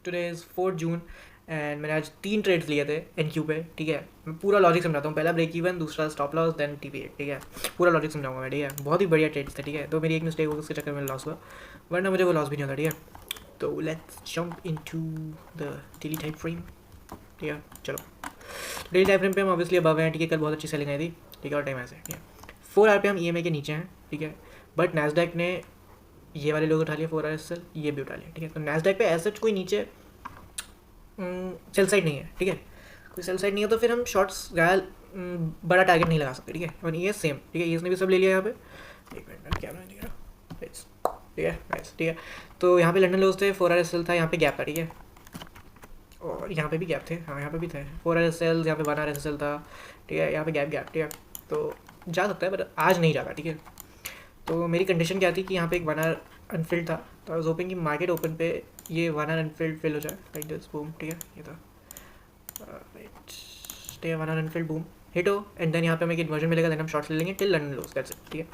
Today is 4 June and मैंने आज 3 trades लिए थे एनक्यू पे, ठीक है। मैं पूरा लॉजिक समझाता हूँ, पहला ब्रेक इवन, दूसरा स्टॉप लॉस, देन टीपी, ठीक है। पूरा लॉजिक समझाऊंगा मैं, ठीक है। बहुत ही बढ़िया ट्रेड्स थे, ठीक है। तो मेरी एक मिस्टेक हो गई, उसके चक्कर में लॉस हुआ, वरना मुझे वो लॉस भी नहीं होता, ठीक है। तो let's jump into the daily time frame, ठीक है। चलो डेली टाइम फ्रेम पे हम ऑब्वियसली अबव हैं, ठीक है। कल बहुत अच्छी सेलिंग आई थी, ठीक है, और टाइम ऐसे, ठीक है। 4 आवर पे हम EMA के नीचे हैं, ठीक है। बट नैस्डैक ने ये वाले लोग उठा लिए 4 आवर सेल, ये भी उठा लिया, ठीक है। तो नैस्डैक पे ऐसा कोई नीचे सेल साइड नहीं है, ठीक है। कोई सेल साइड नहीं है तो फिर हम शॉर्ट्स बड़ा टारगेट नहीं लगा सकते, ठीक है। और ये सेम, ठीक है, ये इसने भी सब ले लिया यहाँ पे। एक मिनट क्या दिख रहा, ठीक है, नाइस, ठीक है। तो यहाँ पे लंडन लोज थे, 4 आवर सेल था, यहाँ पे गैप था, ठीक है। और यहाँ पे भी गैप थे, हाँ यहाँ पे भी थे 4 आवर सेल, यहाँ पे 1 आवर सेल था, ठीक है। यहाँ पे गैप, ठीक है। तो जा सकता है, बट आज नहीं जाता, ठीक है। तो मेरी कंडीशन क्या थी कि यहाँ पे एक 1 आवर अनफिल्ड था, तो आई वाज होपिंग कि मार्केट ओपन पे ये 1 आवर अनफिल्ड फिल हो जाए, लाइक दिस, बूम, ठीक है। ये था ठीक है, 1 आवर अनफिल्ड, बूम, हिट हो, एंड देन यहाँ पे हमें एक इन्वर्जन मिलेगा, देन हम शॉर्ट्स ले लेंगे till London lose, that's it, ठीक है।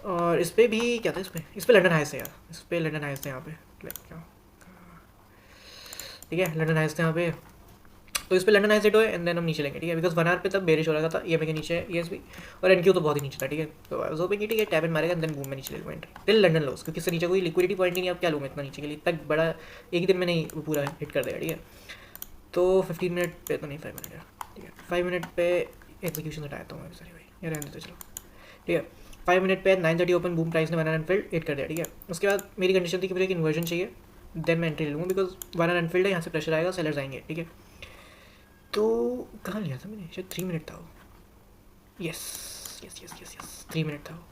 और इस पर भी क्या था, इस पर लंडन हाइस्ट है यार, इस पर लंडन हाइस्ट है यहाँ पे, लाइक क्या, ठीक है, लंडन हाइस्ट है यहाँ पे। तो इस पर लंडन हाइस्ट हिट हो एंड देन हम नीचे लेंगे, ठीक है। बिकॉज 1 आवर पे तब बेरिश हो रहा था, EMA के नीचे है ESB, और NQ तो बहुत ही नीचे था, ठीक है। तो आई वाज होपिंग कि ठीक है टैप इन मारेगा, देन बूम में नीचे ले लूँगा एंट्री टिल लंडन लोस, क्योंकि इससे नीचे कोई लिक्विडिटी पॉइंट नहीं है, अब क्या लूँ मैं इतना नीचे के लिए, इतना बड़ा एक ही दिन में नहीं पूरा हिट कर देगा, ठीक है। तो 15 मिनट पे तो नहीं, 5 मिनट है, ठीक है। 5 मिनट पे एग्जीक्यूशन हटाता हूँ मैं, सॉरी भाई, ये रहने देते चलो, ठीक है। 5 मिनट पे 9:30 ओपन, बूम, प्राइस ने 1 आवर अनफिल्ड हिट कर दिया, ठीक है। उसके बाद मेरी कंडीशन थी कि मुझे एक इन्वर्जन चाहिए, देन मैं एंट्री ले लूँगा, बिकॉज 1 आवर अनफिल्ड है, यहाँ से प्रेशर आएगा, सेलर्स आएंगे, ठीक है। तो कहाँ लिया था मैंने, शायद 3 मिनट था वो, yes yes yes yes yes 3 minute था वो,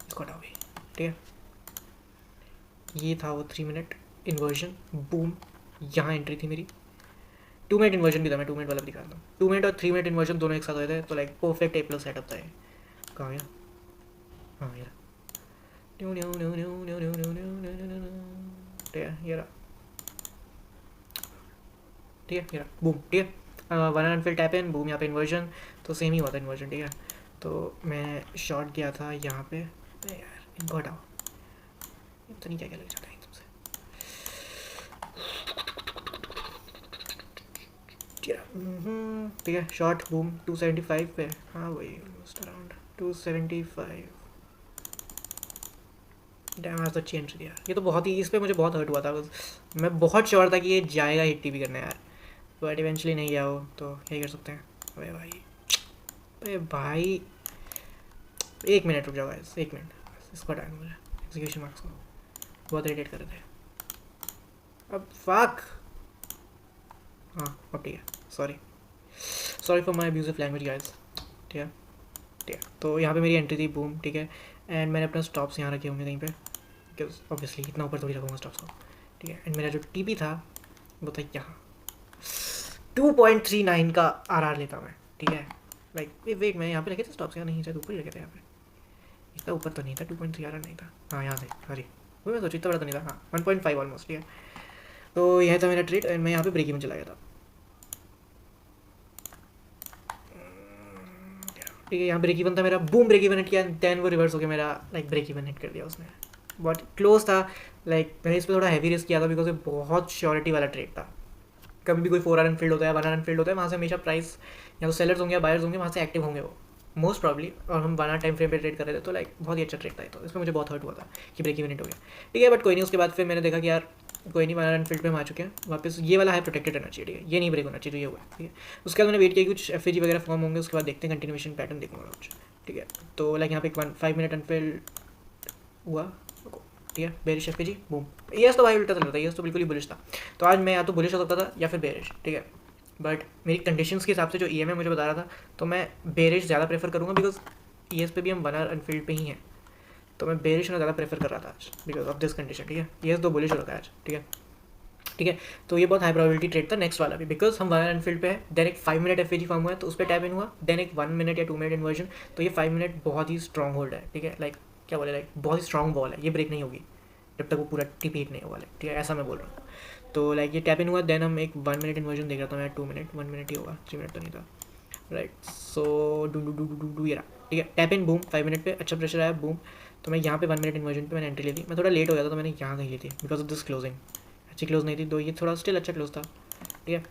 इसको हटाओ भाई, ठीक है। ये था वो 3 मिनट इन्वर्जन, बूम, यहाँ एंट्री थी मेरी। 2 मिनट इन्वर्जन भी था, मैं 2 मिनट वाला भी दिखाता हूँ। 2 मिनट और 3 मिनट इन्वर्जन दोनों एक साथ हुए थे, तो लाइक परफेक्ट A+ सेटअप था ये। कहाँ गया, हाँ यार, ठीक है, ये रहा, ठीक है, ये रहा, बूम, ठीक है। 1 hour unfilled tap in, boom, यहाँ पे इन्वर्जन, तो सेम ही हुआ था इन्वर्जन, ठीक है। तो मैं शॉर्ट गया था यहाँ पे, यार इनको हटाओ, तो नहीं क्या क्या लग जाता है तुमसे, ठीक है। शॉर्ट, बूम, 275 पे, हाँ वही अराउंड 275, डैम आज तो चेंज दिया, ये तो बहुत ही, इस पर मुझे बहुत हर्ट हुआ था, मैं बहुत श्योर था कि ये जाएगा हिट टीवी करने यार, बट इवेंचुअली नहीं गया वो, तो क्या कर सकते हैं। अरे भाई, अरे भाई, 1 मिनट रुक जाओ गाइस, 1 मिनट, इसको हटाएंगे, मुझे एग्जीक्यूशन मार्क्स को बहुत इरिटेट कर रहे थे। अब फक, हाँ अब ठीक है, sorry for my abusive language guys, ठीक है, ठीक है। तो यहाँ पे मेरी एंट्री थी, बूम, ठीक है। एंड मैंने अपना स्टॉप्स यहाँ रखे होंगे कहीं पे, बिकॉज ऑब्वियसली इतना ऊपर थोड़ी रखूँगा स्टॉप्स को, ठीक है। एंड मेरा जो TP था वो था यहाँ, 2.39 का RR लेता मैं, ठीक है। लाइक वेट, मैं यहाँ पे रखे थे स्टॉप्स, यहाँ नहीं, शायद ऊपर ही रखे थे, यहाँ पे इतना ऊपर तो नहीं था, 2.3 RR नहीं था, हाँ यहाँ से, सॉरी वो मैं सोची इतना बड़ा तो नहीं था, हाँ 1.5 ऑलमोस्ट, ठीक है। तो यह था मेरा ट्रेड, एंड मैं यहाँ पे ब्रेक इवन चला गया था, ठीक है। यहाँ ब्रेक इवन था मेरा, बूम, ब्रेक इवन हिट किया, देन वो रिवर्स हो गया मेरा, लाइक ब्रेक इवन हिट कर दिया उसने, बहुत क्लोज था। लाइक मैंने इस पर थोड़ा हैवी रिस्क किया था, बिकॉज ये बहुत श्योरिटी वाला ट्रेड था। कभी भी कोई 4 आवर अनफिल्ड होता है, 1 आवर अनफिल्ड होता है, वहाँ से हमेशा प्राइस या तो सेलर्स होंगे या बायर्स होंगे, वहाँ से एक्टिव होंगे वो मोस्ट प्रॉब्ली, और हम 1 आवर टाइम फ्रेम पे ट्रेड कर रहे थे, तो लाइक बहुत ही अच्छा ट्रेड था। तो इसमें मुझे बहुत हर्ट हुआ था कि ब्रेक इवन हिट हो गया, ठीक है। बट कोई नहीं, उसके बाद फिर मैंने देखा कि यार कोई नहीं, 1 आवर अनफिल्ड पे हम आ चुके हैं वापस, ये वाला हाई प्रोटेक्टेड रहना चाहिए, ठीक है, ये नहीं ब्रेक होना चाहिए, जो ये हुआ, ठीक है। उसके बाद मैंने वेट किया कुछ FAG वगैरह फॉर्म होंगे, उसके बाद देखते हैं कंटिन्यूएशन पैटर्न देखूंगा कुछ, ठीक है। तो लाइक यहाँ पे 5 मिनट अनफिल्ड हुआ, ठीक है, बेरिश FAG, बूम, यस तो भाई उल्टा चल रहा था, यस तो बिल्कुल ही बुलिश था। तो आज मैं या तो बुलिश हो सकता था या फिर बेरिश, ठीक है। बट मेरी कंडीशंस के हिसाब से जो EMA मुझे बता रहा था, तो मैं बेरिश ज़्यादा प्रेफर करूँगा, बिकॉज ES पे भी हम 1 आवर अनफिल्ड पे ही हैं, तो मैं बेरिश होना ज़्यादा प्रेफर कर रहा था आज, बिकॉज ऑफ दिस कंडीशन, ठीक है। ES तो बुलिश हो रखा है आज, ठीक है, ठीक है। तो ये बहुत हाई प्रोबेबिलिटी ट्रेड था, नेक्स्ट वाला भी, बिकॉज हम 1 आवर अनफिल्ड पे है, देन एक 5 मिनट FAG फॉर्म हुआ है, तो उस पर टैप इन हुआ, देन एक 1 मिनट या 2 मिनट इन्वर्जन, तो ये 5 मिनट बहुत ही स्ट्रॉन्ग होल्ड है, ठीक है। लाइक क्या बोले, लाइक बहुत ही स्ट्रॉन्ग बॉल है, ये ब्रेक नहीं होगी जब तक वो पूरा TP हिट नहीं होगा, ठीक है, ऐसा मैं बोल रहा हूँ। तो लाइक ये टैप इन हुआ, देन हम एक 1 मिनट इन्वर्जन देख रहा था मैं, 2 मिनट, 1 मिनट ही होगा, 3 मिनट तो नहीं था, राइट। सो डू ये रहा, ठीक है, टैप इन, बूम, 5 मिनट पे अच्छा प्रेशर आया, बूम। तो मैं यहाँ पे 1 मिनट इन्वर्जन पे मैंने एंट्री ली थी, मैं थोड़ा लेट हो गया था, तो मैंने यहाँ कहीं ली थी बिकॉज ऑफ दिस क्लोजिंग, अच्छी क्लोज नहीं थी, दो ये थोड़ा स्टिल अच्छा क्लोज था, ठीक है।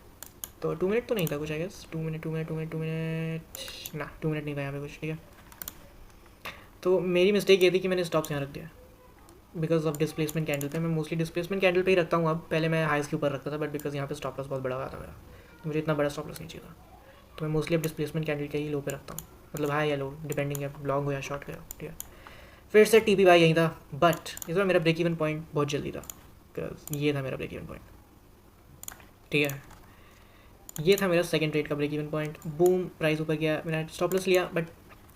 तो 2 मिनट तो नहीं था कुछ, आई गेस 2 मिनट ना 2 मिनट नहीं था यहाँ पे कुछ, ठीक है। तो मेरी मिस्टेक ये थी कि मैंने स्टॉप्स यहाँ रख दिया बिकॉज ऑफ डिस्प्लेसमेंट कैंडल पे। मैं मोस्टली डिस्प्लेसमेंट कैंडल पे ही रखता हूँ अब, पहले मैं हाइस के ऊपर रखता था, बट बिकॉज यहाँ पे स्टॉप लॉस बहुत बड़ा हुआ था मेरा, तो मुझे इतना बड़ा स्टॉप लॉस नहीं चाहिए था, तो मैं मोस्टली अब डिस्प्लेसमेंट कैंडल के ही लो पे रखता हूँ, मतलब हाई या लो डिपेंडिंग है लॉन्ग हो या शॉर्ट गया, ठीक है। फिर से टी पी वाई यहीं था, बट इस बार मेरा ब्रेक इवन पॉइंट बहुत जल्दी था, बिकॉज ये था मेरा ब्रेक इवन पॉइंट, ठीक है। ये था मेरा सेकंड ट्रेड का break even point. Boom, price ऊपर गया, मैंने स्टॉप लॉस लिया, बट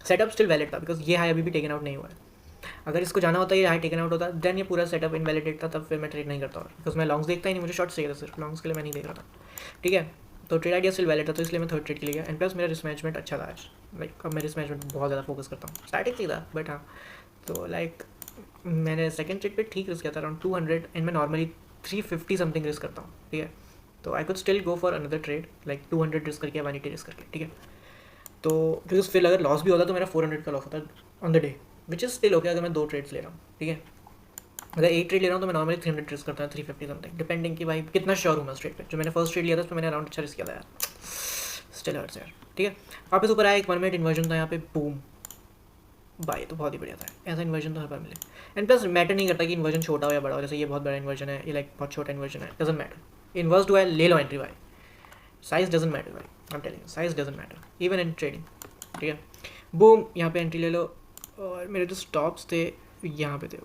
सेटअप स्टिल वैलिड था बिकॉज ये हाई अभी भी टेकन आउट नहीं हुआ है। अगर इसको जाना होता है, ये हाई टेकन आउट होता, देन ये पूरा सेटअप इनवैलिडेट था, तब फिर मैं ट्रेड नहीं करता बिकॉज मैं लॉन्ग्स देखता ही नहीं, मुझे शॉर्ट्स चाहिए था सिर्फ, लॉन्ग्स के लिए मैं नहीं देख रहा था, ठीक है। तो ट्रेड आइडिया स्टिल वैलिड था, तो इसलिए मैं थर्ड ट्रेड के लिए गया। एंड प्लस मेरा रिस्क मैनेजमेंट अच्छा था आज, लाइक अब मैं रिस्क मैनेजमेंट बहुत ज़्यादा फोकस करता हूँ, स्टार्टिंग से था बट हाँ। तो लाइक मैंने सेकंड ट्रेड पे ठीक रिस्क किया था अराउंड 200, एंड मैं नॉर्मली 350 समथिंग रिस्क करता हूँ, ठीक है। तो I could still go for another trade like 200 risk करके 180 रिस्क करके, ठीक है। तो बिकॉज फिर अगर लॉस भी होता तो मेरा 400 का लॉस होता on the day, which is still okay अगर मैं 2 ट्रेड्स ले रहा हूँ, ठीक है। अगर 1 ट्रेड ले रहा हूँ तो मैं नॉर्मली 300 रिस्क करता हूँ, 350 समथिंग, डिपेंडिंग कि भाई कितना श्योर हूँ मैं उस ट्रेड पे। जो मैंने फर्स्ट ट्रेड लिया था उस पर मैंने अराउंड अच्छा रिस्क किया था यार, स्टिल हर्ट्स यार, ठीक है। वापस ऊपर आया, एक 1 मिनट इन्वर्जन था यहाँ पे, बूम भाई, तो बहुत ही बढ़िया था, ऐसा इन्वर्जन तो हर बार मिले। एंड प्लस मैटर नहीं करता कि इन्वर्जन छोटा हो या बड़ा हो, जैसे ये बहुत बड़ा इन्वर्जन है, ये लाइक बहुत छोटा इन्वर्जन है, डजंट मैटर, इन्वर्स हुआ है ले लो एंट्री भाई, साइज डजंट मैटर भाई, I am telling, size doesn't matter even in trading, ठीक है। बूम, यहाँ पे एंट्री ले लो। और मेरे जो स्टॉप्स थे यहाँ पे थे,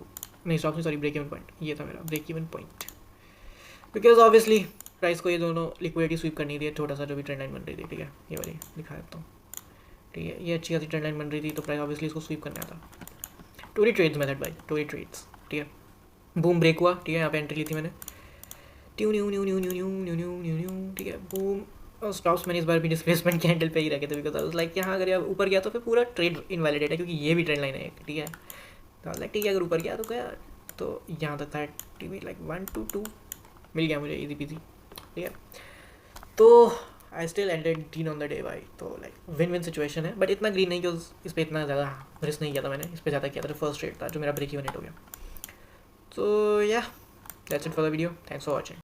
नहीं स्टॉप्स नहीं सॉरी, ब्रेक इवन पॉइंट, ये था मेरा break even point, because obviously price को ये दोनों लिक्विडिटी स्वीप करनी थी, छोटा सा जो भी ट्रेंड लाइन बन रही थी, ठीक है, ये वाली दिखा देता हूँ, ठीक है। ये अच्छी खासी ट्रेंड लाइन बन रही थी, तो प्राइस ऑब्वियसली इसको स्वीप करना था, टोरी ट्रेड्स मेथड भाई, टोरी ट्रेड्स, ठीक है। बूम ब्रेक हुआ, ठीक है, यहाँ पे एंट्री ली थी मैंने, ट्यू न्यू न्यू न्यू न्यू न्यू न्यू न्यू न्यू न्यू, ठीक है। बूम, और स्टॉप्स मैंने इस बार भी डिस्प्लेसमेंट कैंडल पे ही रखे थे, बिकॉज आई वाज लाइक यहाँ अगर यार ऊपर गया तो फिर पूरा ट्रेड इनवैलिडेट है, क्योंकि ये भी ट्रेंड लाइन है, ठीक है। तो लाइक ठीक है, अगर ऊपर गया तो गया, तो यहाँ तक था टीवी लाइक 1 to 2 मिल गया मुझे इजी पीजी, ठीक है। तो I still ended green on the day भाई, तो लाइक विन विन सिचुएशन है, बट इतना ग्रीन नहीं कि इस पर इतना ज़्यादा रिस्क नहीं किया था मैंने, इस पर ज़्यादा किया था, फर्स्ट ट्रेड था जो मेरा ब्रेक इवन हिट हो गया। तो या that's it for the video, thanks for watching.